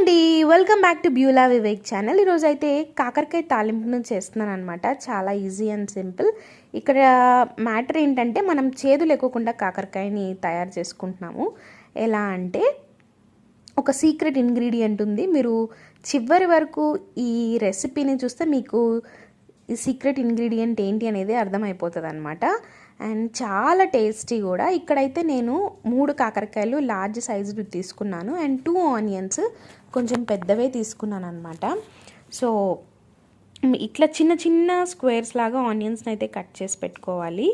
అండి, welcome back to Beulah Vivek channel. ఈరోజు అయితే కాకరకాయ తాలింపును చేస్తున్నాను అనమాట. చాలా ఈజీ అండ్ సింపుల్. ఇక్కడ మ్యాటర్ ఏంటంటే మనం చేదు లేకోకుండా కాకరకాయని తయారు చేసుకుంటున్నాము. ఎలా అంటే ఒక సీక్రెట్ ఇంగ్రీడియంట్ ఉంది. మీరు చివరి వరకు ఈ రెసిపీని చూస్తే మీకు ఈ సీక్రెట్ ఇంగ్రీడియంట్ ఏంటి అనేది అర్థమైపోతుంది అనమాట. అండ్ చాలా టేస్టీ కూడా. ఇక్కడైతే నేను 3 కాకరకాయలు లార్జ్ సైజు తీసుకున్నాను అండ్ 2 ఆనియన్స్ కొంచెం పెద్దవే తీసుకున్నాను అనమాట. సో ఇట్లా చిన్న చిన్న స్క్వేర్స్ లాగా ఆనియన్స్ని అయితే కట్ చేసి పెట్టుకోవాలి.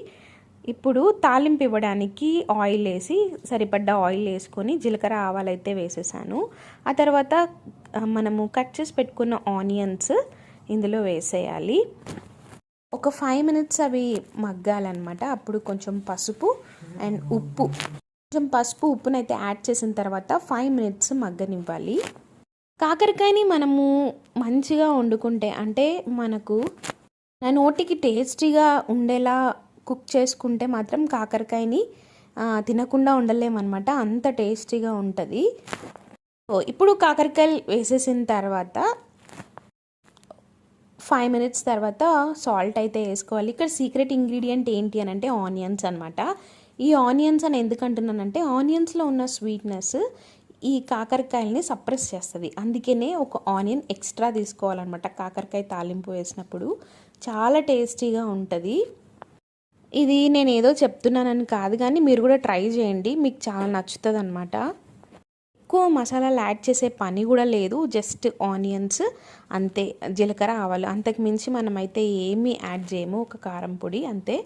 ఇప్పుడు తాలింపు ఇవ్వడానికి ఆయిల్ వేసి సరిపడ్డ ఆయిల్ వేసుకొని జీలకర్ర ఆవాలు అయితే వేసేసాను. ఆ తర్వాత మనము కట్ చేసి పెట్టుకున్న ఆనియన్స్ ఇందులో వేసేయాలి. ఒక 5 మినిట్స్ అవి మగ్గాలన్నమాట. అప్పుడు కొంచెం పసుపు అండ్ ఉప్పు, కొంచెం పసుపు ఉప్పునైతే యాడ్ చేసిన తర్వాత 5 మినిట్స్ మగ్గనివ్వాలి. కాకరకాయని మనము మంచిగా వండుకుంటే అంటే మనకు నోటికి టేస్టీగా ఉండేలా కుక్ చేసుకుంటే మాత్రం కాకరకాయని తినకుండా ఉండలేమన్నమాట. అంత టేస్టీగా ఉంటుంది. ఇప్పుడు కాకరకాయలు వేసేసిన తర్వాత 5 మినిట్స్ తర్వాత సాల్ట్ అయితే వేసుకోవాలి. ఇక్కడ సీక్రెట్ ఇంగ్రీడియంట్ ఏంటి అని అంటే ఆనియన్స్ అనమాట. ఈ ఆనియన్స్ అని ఎందుకు అంటున్నానంటే ఆనియన్స్లో ఉన్న స్వీట్నెస్ ఈ కాకరకాయలని సప్రెస్ చేస్తుంది. అందుకనే ఒక ఆనియన్ ఎక్స్ట్రా తీసుకోవాలన్నమాట. కాకరకాయ తాలింపు వేసినప్పుడు చాలా టేస్టీగా ఉంటుంది. ఇది నేను ఏదో చెప్తున్నానని కాదు, కానీ మీరు కూడా ట్రై చేయండి, మీకు చాలా నచ్చుతుంది అనమాట. ఎక్కువ మసాలాలు యాడ్ చేసే పని కూడా లేదు. జస్ట్ ఆనియన్స్ అంతే, జీలకర్ర ఆవాలు, అంతకు మించి మనమైతే ఏమీ యాడ్ చేయము. ఒక కారం పొడి అంతే.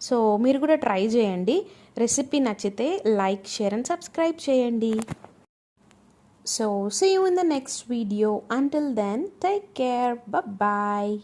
సో మీరు కూడా ట్రై చేయండి. రెసిపీ నచ్చితే లైక్, షేర్ అండ్ సబ్స్క్రైబ్ చేయండి. So see you in the next video. Until then take care. Bye.